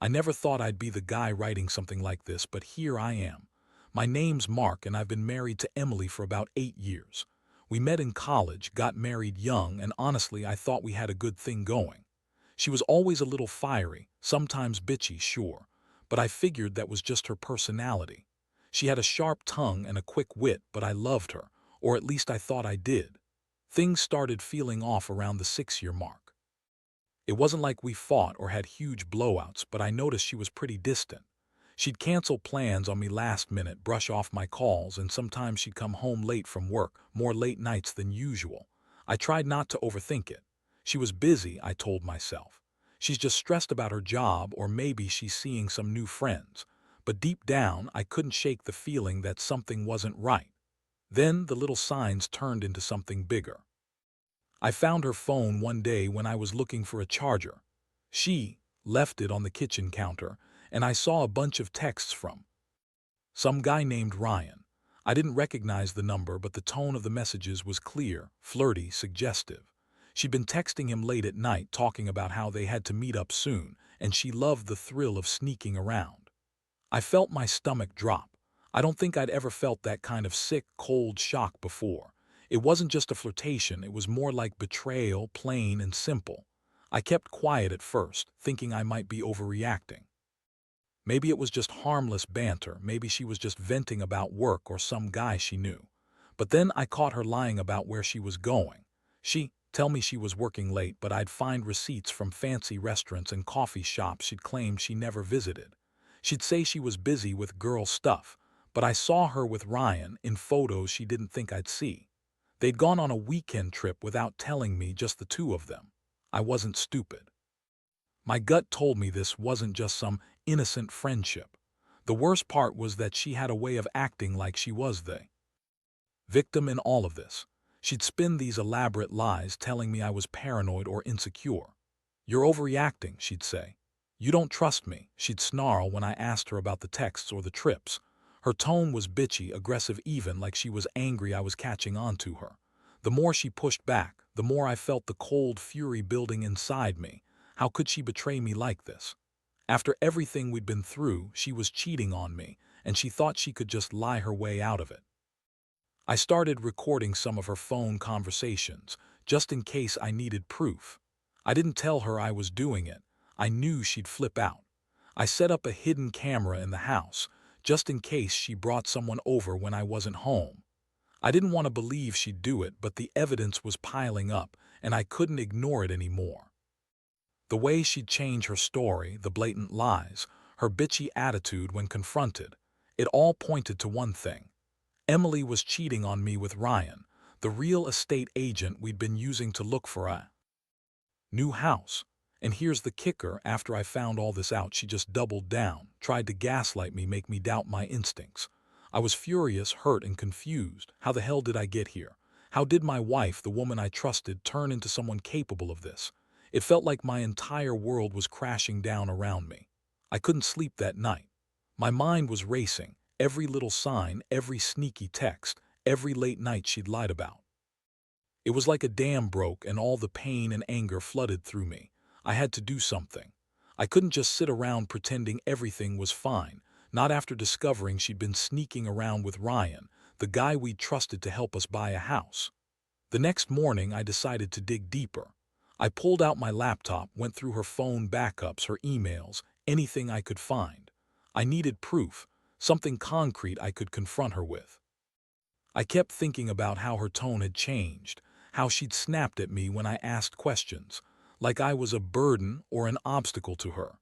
I never thought I'd be the guy writing something like this, but here I am. My name's Mark, and I've been married to Emily for about 8 years. We met in college, got married young, and honestly, I thought we had a good thing going. She was always a little fiery, sometimes bitchy, sure, but I figured that was just her personality. She had a sharp tongue and a quick wit, but I loved her, or at least I thought I did. Things started feeling off around the 6-year mark. It wasn't like we fought or had huge blowouts, but I noticed she was pretty distant. She'd cancel plans on me last minute, brush off my calls, and sometimes she'd come home late from work, more late nights than usual. I tried not to overthink it. She was busy, I told myself. She's just stressed about her job, or maybe she's seeing some new friends. But deep down, I couldn't shake the feeling that something wasn't right. Then the little signs turned into something bigger. I found her phone one day when I was looking for a charger. She left it on the kitchen counter, and I saw a bunch of texts from some guy named Ryan. I didn't recognize the number, but the tone of the messages was clear, flirty, suggestive. She'd been texting him late at night, talking about how they had to meet up soon, and she loved the thrill of sneaking around. I felt my stomach drop. I don't think I'd ever felt that kind of sick, cold shock before. It wasn't just a flirtation, it was more like betrayal, plain and simple. I kept quiet at first, thinking I might be overreacting. Maybe it was just harmless banter, maybe she was just venting about work or some guy she knew. But then I caught her lying about where she was going. She'd tell me she was working late, but I'd find receipts from fancy restaurants and coffee shops she'd claimed she never visited. She'd say she was busy with girl stuff, but I saw her with Ryan in photos she didn't think I'd see. They'd gone on a weekend trip without telling me, just the two of them. I wasn't stupid. My gut told me this wasn't just some innocent friendship. The worst part was that she had a way of acting like she was the victim in all of this. She'd spin these elaborate lies, telling me I was paranoid or insecure. "You're overreacting," she'd say. "You don't trust me," she'd snarl when I asked her about the texts or the trips. Her tone was bitchy, aggressive, even like she was angry I was catching on to her. The more she pushed back, the more I felt the cold fury building inside me. How could she betray me like this? After everything we'd been through, she was cheating on me, and she thought she could just lie her way out of it. I started recording some of her phone conversations, just in case I needed proof. I didn't tell her I was doing it. I knew she'd flip out. I set up a hidden camera in the house, just in case she brought someone over when I wasn't home. I didn't want to believe she'd do it, but the evidence was piling up, and I couldn't ignore it anymore. The way she'd change her story, the blatant lies, her bitchy attitude when confronted, it all pointed to one thing. Emily was cheating on me with Ryan, the real estate agent we'd been using to look for a new house. And here's the kicker: after I found all this out, she just doubled down, tried to gaslight me, make me doubt my instincts. I was furious, hurt, and confused. How the hell did I get here? How did my wife, the woman I trusted, turn into someone capable of this? It felt like my entire world was crashing down around me. I couldn't sleep that night. My mind was racing. Every little sign, every sneaky text, every late night she'd lied about. It was like a dam broke and all the pain and anger flooded through me. I had to do something. I couldn't just sit around pretending everything was fine, not after discovering she'd been sneaking around with Ryan, the guy we'd trusted to help us buy a house. The next morning, I decided to dig deeper. I pulled out my laptop, went through her phone backups, her emails, anything I could find. I needed proof, something concrete I could confront her with. I kept thinking about how her tone had changed, how she'd snapped at me when I asked questions, like I was a burden or an obstacle to her.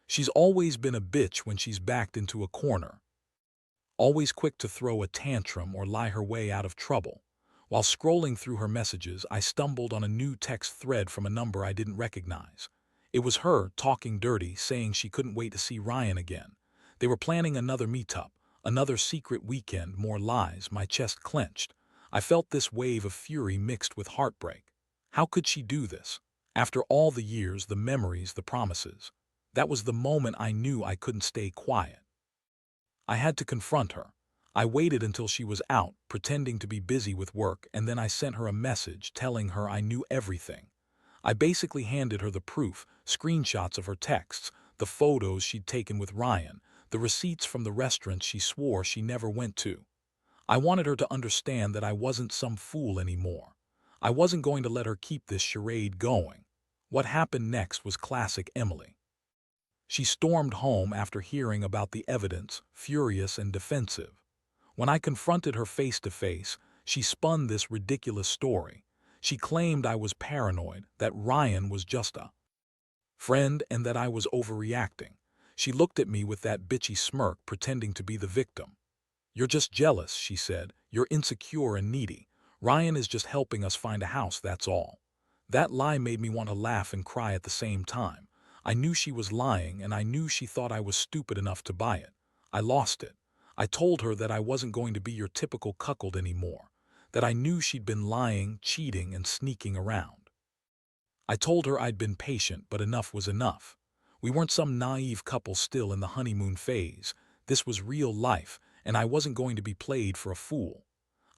She's always been a bitch when she's backed into a corner, always quick to throw a tantrum or lie her way out of trouble. While scrolling through her messages, I stumbled on a new text thread from a number I didn't recognize. It was her talking dirty, saying she couldn't wait to see Ryan again. They were planning another meetup, another secret weekend. More lies. My chest clenched. I felt this wave of fury mixed with heartbreak. How could she do this? After all the years, the memories, the promises. That was the moment I knew I couldn't stay quiet. I had to confront her. I waited until she was out, pretending to be busy with work, and then I sent her a message telling her I knew everything. I basically handed her the proof, screenshots of her texts, the photos she'd taken with Ryan, the receipts from the restaurants she swore she never went to. I wanted her to understand that I wasn't some fool anymore. I wasn't going to let her keep this charade going. What happened next was classic Emily. She stormed home after hearing about the evidence, furious and defensive. When I confronted her face to face, she spun this ridiculous story. She claimed I was paranoid, that Ryan was just a friend and that I was overreacting. She looked at me with that bitchy smirk, pretending to be the victim. "You're just jealous," she said. "You're insecure and needy. Ryan is just helping us find a house, that's all." That lie made me want to laugh and cry at the same time. I knew she was lying, and I knew she thought I was stupid enough to buy it. I lost it. I told her that I wasn't going to be your typical cuckold anymore, that I knew she'd been lying, cheating, and sneaking around. I told her I'd been patient, but enough was enough. We weren't some naive couple still in the honeymoon phase. This was real life, and I wasn't going to be played for a fool.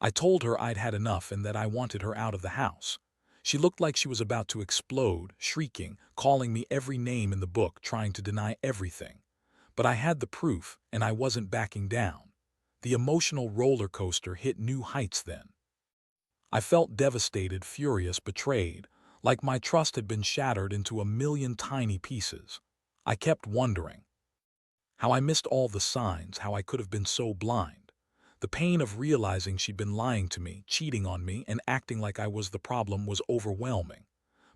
I told her I'd had enough and that I wanted her out of the house. She looked like she was about to explode, shrieking, calling me every name in the book, trying to deny everything. But I had the proof, and I wasn't backing down. The emotional roller coaster hit new heights then. I felt devastated, furious, betrayed, like my trust had been shattered into a million tiny pieces. I kept wondering how I missed all the signs, how I could have been so blind. The pain of realizing she'd been lying to me, cheating on me, and acting like I was the problem was overwhelming.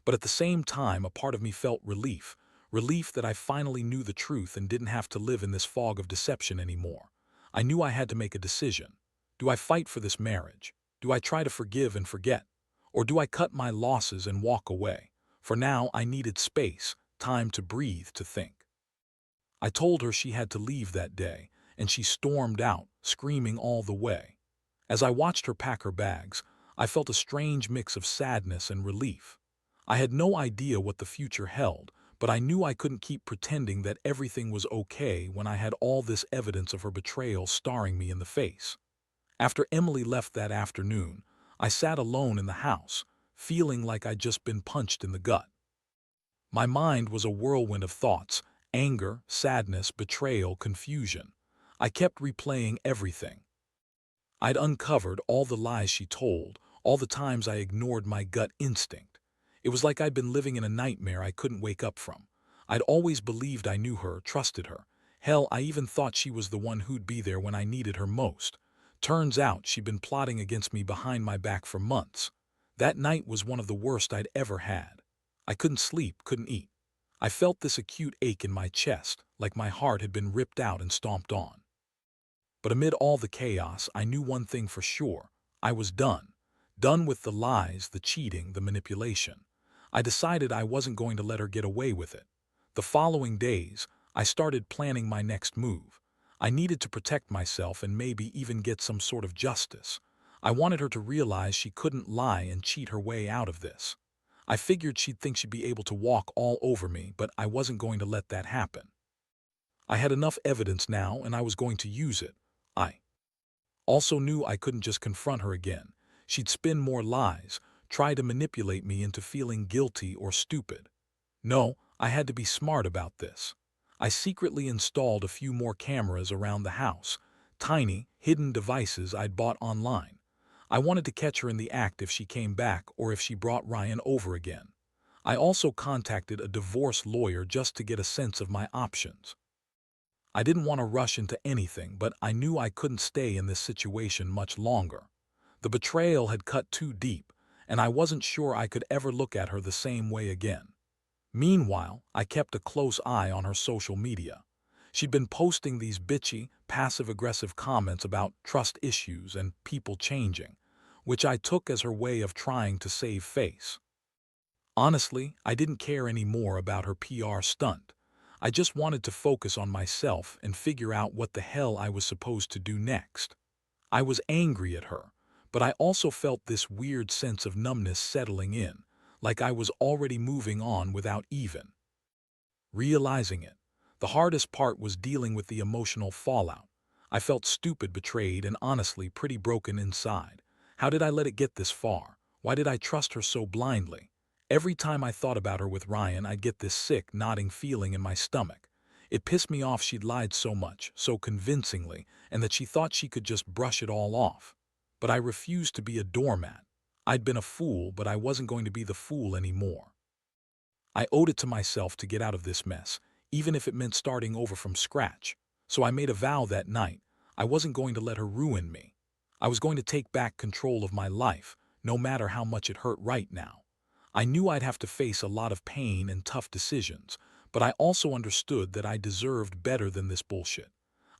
But at the same time, a part of me felt relief that I finally knew the truth and didn't have to live in this fog of deception anymore. I knew I had to make a decision. Do I fight for this marriage? Do I try to forgive and forget? Or do I cut my losses and walk away? For now, I needed space, time to breathe, to think. I told her she had to leave that day, and she stormed out, screaming all the way. As I watched her pack her bags, I felt a strange mix of sadness and relief. I had no idea what the future held, but I knew I couldn't keep pretending that everything was okay when I had all this evidence of her betrayal staring me in the face. After Emily left that afternoon, I sat alone in the house, feeling like I'd just been punched in the gut. My mind was a whirlwind of thoughts: anger, sadness, betrayal, confusion. I kept replaying everything. I'd uncovered all the lies she told, all the times I ignored my gut instinct. It was like I'd been living in a nightmare I couldn't wake up from. I'd always believed I knew her, trusted her. Hell, I even thought she was the one who'd be there when I needed her most. Turns out she'd been plotting against me behind my back for months. That night was one of the worst I'd ever had. I couldn't sleep, couldn't eat. I felt this acute ache in my chest, like my heart had been ripped out and stomped on. But amid all the chaos, I knew one thing for sure. I was done. Done with the lies, the cheating, the manipulation. I decided I wasn't going to let her get away with it. The following days, I started planning my next move. I needed to protect myself and maybe even get some sort of justice. I wanted her to realize she couldn't lie and cheat her way out of this. I figured she'd think she'd be able to walk all over me, but I wasn't going to let that happen. I had enough evidence now, and I was going to use it. I also knew I couldn't just confront her again. She'd spin more lies, try to manipulate me into feeling guilty or stupid. No, I had to be smart about this. I secretly installed a few more cameras around the house, tiny, hidden devices I'd bought online. I wanted to catch her in the act if she came back or if she brought Ryan over again. I also contacted a divorce lawyer just to get a sense of my options. I didn't want to rush into anything, but I knew I couldn't stay in this situation much longer. The betrayal had cut too deep, and I wasn't sure I could ever look at her the same way again. Meanwhile, I kept a close eye on her social media. She'd been posting these bitchy, passive-aggressive comments about trust issues and people changing, which I took as her way of trying to save face. Honestly, I didn't care anymore about her PR stunt. I just wanted to focus on myself and figure out what the hell I was supposed to do next. I was angry at her, but I also felt this weird sense of numbness settling in, like I was already moving on without even realizing it. The hardest part was dealing with the emotional fallout. I felt stupid, betrayed, and honestly pretty broken inside. How did I let it get this far? Why did I trust her so blindly? Every time I thought about her with Ryan, I'd get this sick, knotting feeling in my stomach. It pissed me off she'd lied so much, so convincingly, and that she thought she could just brush it all off. But I refused to be a doormat. I'd been a fool, but I wasn't going to be the fool anymore. I owed it to myself to get out of this mess, even if it meant starting over from scratch. So I made a vow that night. I wasn't going to let her ruin me. I was going to take back control of my life, no matter how much it hurt right now. I knew I'd have to face a lot of pain and tough decisions, but I also understood that I deserved better than this bullshit.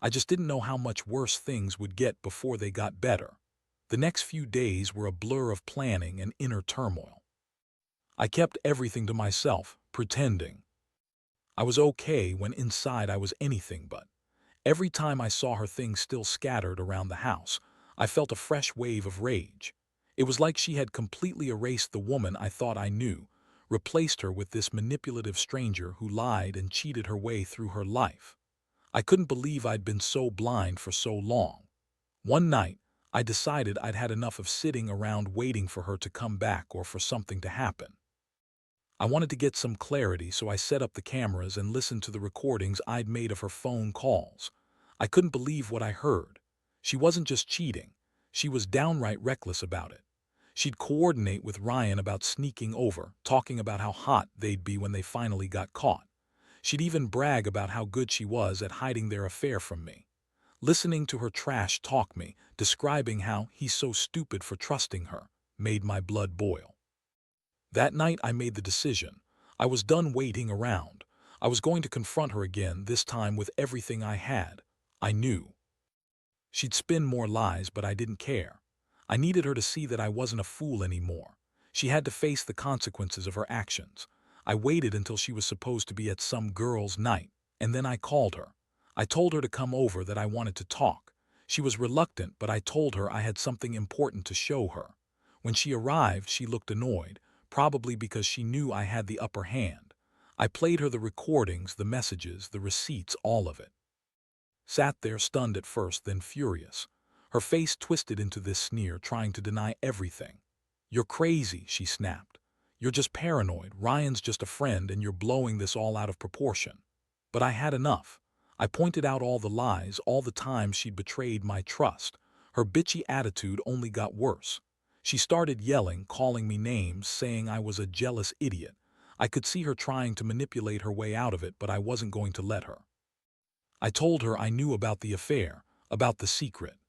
I just didn't know how much worse things would get before they got better. The next few days were a blur of planning and inner turmoil. I kept everything to myself, pretending. I was okay when inside I was anything but. Every time I saw her things still scattered around the house, I felt a fresh wave of rage. It was like she had completely erased the woman I thought I knew, replaced her with this manipulative stranger who lied and cheated her way through her life. I couldn't believe I'd been so blind for so long. One night, I decided I'd had enough of sitting around waiting for her to come back or for something to happen. I wanted to get some clarity, so I set up the cameras and listened to the recordings I'd made of her phone calls. I couldn't believe what I heard. She wasn't just cheating. She was downright reckless about it. She'd coordinate with Ryan about sneaking over, talking about how hot they'd be when they finally got caught. She'd even brag about how good she was at hiding their affair from me. Listening to her trash talk me, describing how he's so stupid for trusting her, made my blood boil. That night I made the decision. I was done waiting around. I was going to confront her again, this time with everything I had. I knew. She'd spin more lies, but I didn't care. I needed her to see that I wasn't a fool anymore. She had to face the consequences of her actions. I waited until she was supposed to be at some girl's night, and then I called her. I told her to come over, that I wanted to talk. She was reluctant, but I told her I had something important to show her. When she arrived, she looked annoyed, probably because she knew I had the upper hand. I played her the recordings, the messages, the receipts, all of it. Sat there stunned at first, then furious. Her face twisted into this sneer, trying to deny everything. "You're crazy," she snapped. "You're just paranoid. Ryan's just a friend and you're blowing this all out of proportion." But I had enough. I pointed out all the lies, all the times she'd betrayed my trust. Her bitchy attitude only got worse. She started yelling, calling me names, saying I was a jealous idiot. I could see her trying to manipulate her way out of it, but I wasn't going to let her. I told her I knew about the affair, about the secret.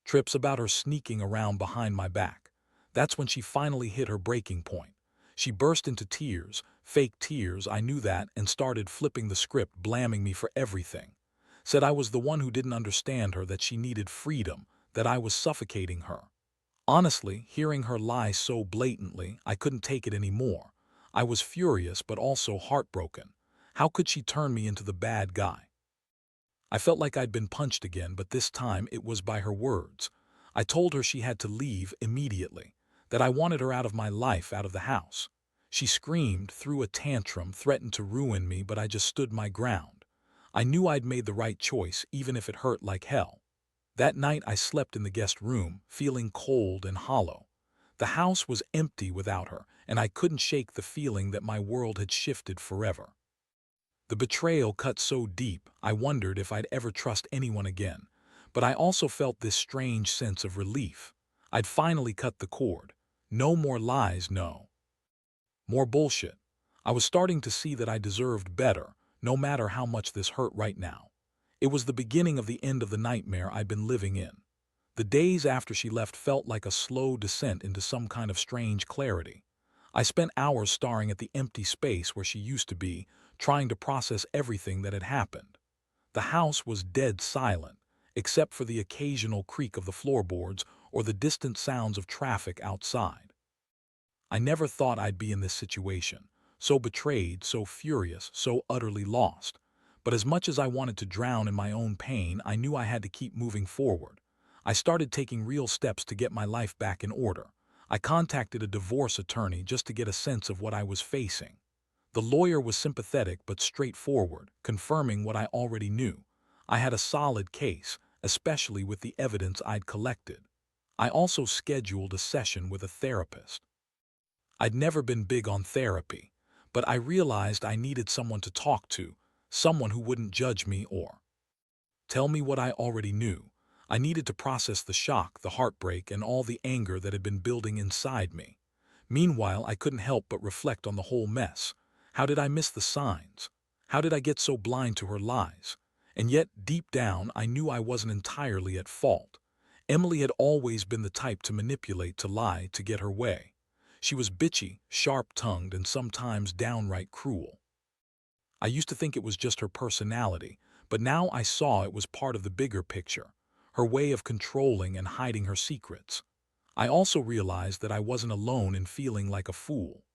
Trips about her sneaking around behind my back. That's when she finally hit her breaking point. She burst into tears, fake tears, I knew that, and started flipping the script, blaming me for everything. Said I was the one who didn't understand her, that she needed freedom, that I was suffocating her. Honestly, hearing her lie so blatantly, I couldn't take it anymore. I was furious but also heartbroken. How could she turn me into the bad guy? I felt like I'd been punched again, but this time it was by her words. I told her she had to leave immediately, that I wanted her out of my life, out of the house. She screamed, threw a tantrum, threatened to ruin me, but I just stood my ground. I knew I'd made the right choice, even if it hurt like hell. That night I slept in the guest room, feeling cold and hollow. The house was empty without her, and I couldn't shake the feeling that my world had shifted forever. The betrayal cut so deep, I wondered if I'd ever trust anyone again. But I also felt this strange sense of relief. I'd finally cut the cord. No more lies, no more bullshit. I was starting to see that I deserved better, no matter how much this hurt right now. It was the beginning of the end of the nightmare I'd been living in. The days after she left felt like a slow descent into some kind of strange clarity. I spent hours staring at the empty space where she used to be, trying to process everything that had happened. The house was dead silent, except for the occasional creak of the floorboards or the distant sounds of traffic outside. I never thought I'd be in this situation, so betrayed, so furious, so utterly lost. But as much as I wanted to drown in my own pain, I knew I had to keep moving forward. I started taking real steps to get my life back in order. I contacted a divorce attorney just to get a sense of what I was facing. The lawyer was sympathetic but straightforward, confirming what I already knew. I had a solid case, especially with the evidence I'd collected. I also scheduled a session with a therapist. I'd never been big on therapy, but I realized I needed someone to talk to, someone who wouldn't judge me or tell me what I already knew. I needed to process the shock, the heartbreak, and all the anger that had been building inside me. Meanwhile, I couldn't help but reflect on the whole mess. How did I miss the signs? How did I get so blind to her lies? And yet, deep down, I knew I wasn't entirely at fault. Emily had always been the type to manipulate, to lie, to get her way. She was bitchy, sharp-tongued, and sometimes downright cruel. I used to think it was just her personality, but now I saw it was part of the bigger picture, her way of controlling and hiding her secrets. I also realized that I wasn't alone in feeling like a fool.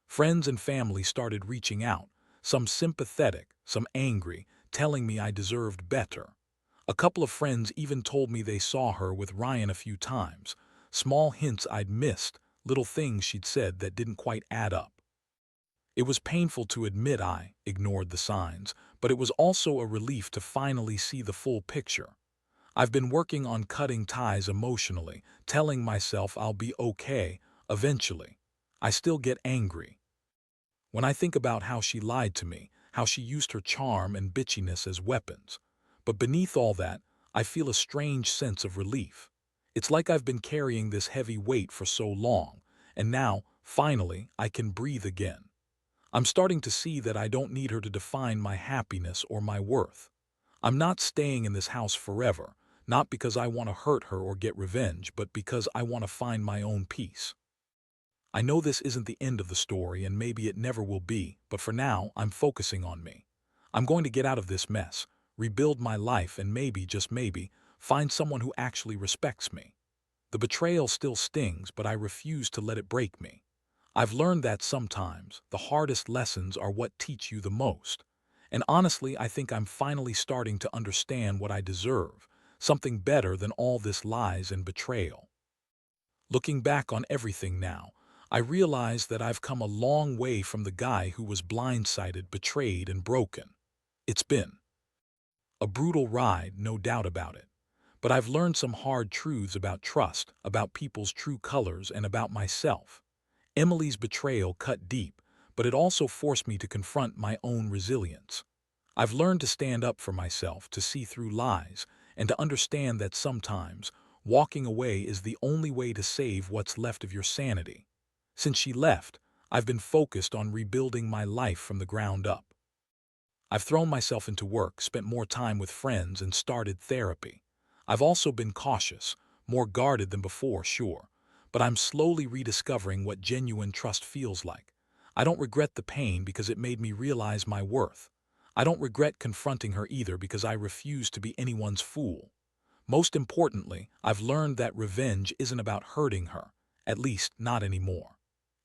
Friends and family started reaching out, some sympathetic, some angry, telling me I deserved better. A couple of friends even told me they saw her with Ryan a few times, small hints I'd missed, little things she'd said that didn't quite add up. It was painful to admit I ignored the signs, but it was also a relief to finally see the full picture. I've been working on cutting ties emotionally, telling myself I'll be okay, eventually. I still get angry when I think about how she lied to me, how she used her charm and bitchiness as weapons. But beneath all that, I feel a strange sense of relief. It's like I've been carrying this heavy weight for so long, and now, finally, I can breathe again. I'm starting to see that I don't need her to define my happiness or my worth. I'm not staying in this house forever, not because I want to hurt her or get revenge, but because I want to find my own peace. I know this isn't the end of the story, and maybe it never will be, but for now, I'm focusing on me. I'm going to get out of this mess, rebuild my life, and maybe, just maybe, find someone who actually respects me. The betrayal still stings, but I refuse to let it break me. I've learned that sometimes the hardest lessons are what teach you the most. And honestly, I think I'm finally starting to understand what I deserve, something better than all this lies and betrayal. Looking back on everything now, I realize that I've come a long way from the guy who was blindsided, betrayed, and broken. It's been a brutal ride, no doubt about it. But I've learned some hard truths about trust, about people's true colors, and about myself. Emily's betrayal cut deep, but it also forced me to confront my own resilience. I've learned to stand up for myself, to see through lies, and to understand that sometimes walking away is the only way to save what's left of your sanity. Since she left, I've been focused on rebuilding my life from the ground up. I've thrown myself into work, spent more time with friends, and started therapy. I've also been cautious, more guarded than before, sure, but I'm slowly rediscovering what genuine trust feels like. I don't regret the pain because it made me realize my worth. I don't regret confronting her either because I refuse to be anyone's fool. Most importantly, I've learned that revenge isn't about hurting her, at least not anymore.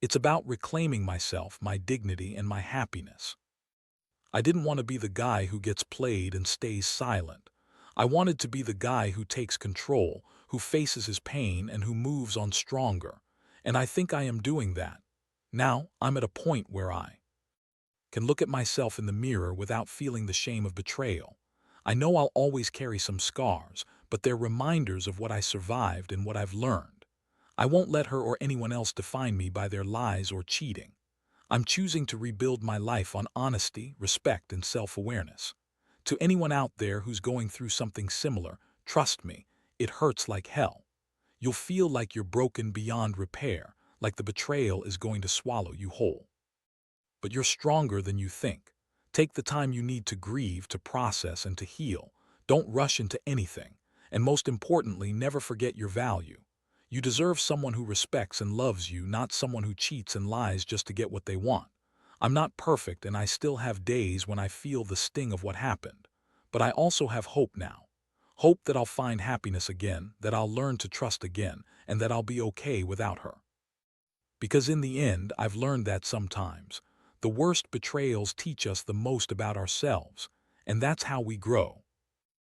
It's about reclaiming myself, my dignity, and my happiness. I didn't want to be the guy who gets played and stays silent. I wanted to be the guy who takes control, who faces his pain, and who moves on stronger. And I think I am doing that. Now, I'm at a point where I can look at myself in the mirror without feeling the shame of betrayal. I know I'll always carry some scars, but they're reminders of what I survived and what I've learned. I won't let her or anyone else define me by their lies or cheating. I'm choosing to rebuild my life on honesty, respect, and self-awareness. To anyone out there who's going through something similar, trust me, it hurts like hell. You'll feel like you're broken beyond repair, like the betrayal is going to swallow you whole. But you're stronger than you think. Take the time you need to grieve, to process, and to heal. Don't rush into anything. And most importantly, never forget your value. You deserve someone who respects and loves you, not someone who cheats and lies just to get what they want. I'm not perfect, and I still have days when I feel the sting of what happened. But I also have hope now. Hope that I'll find happiness again, that I'll learn to trust again, and that I'll be okay without her. Because in the end, I've learned that sometimes the worst betrayals teach us the most about ourselves, and that's how we grow.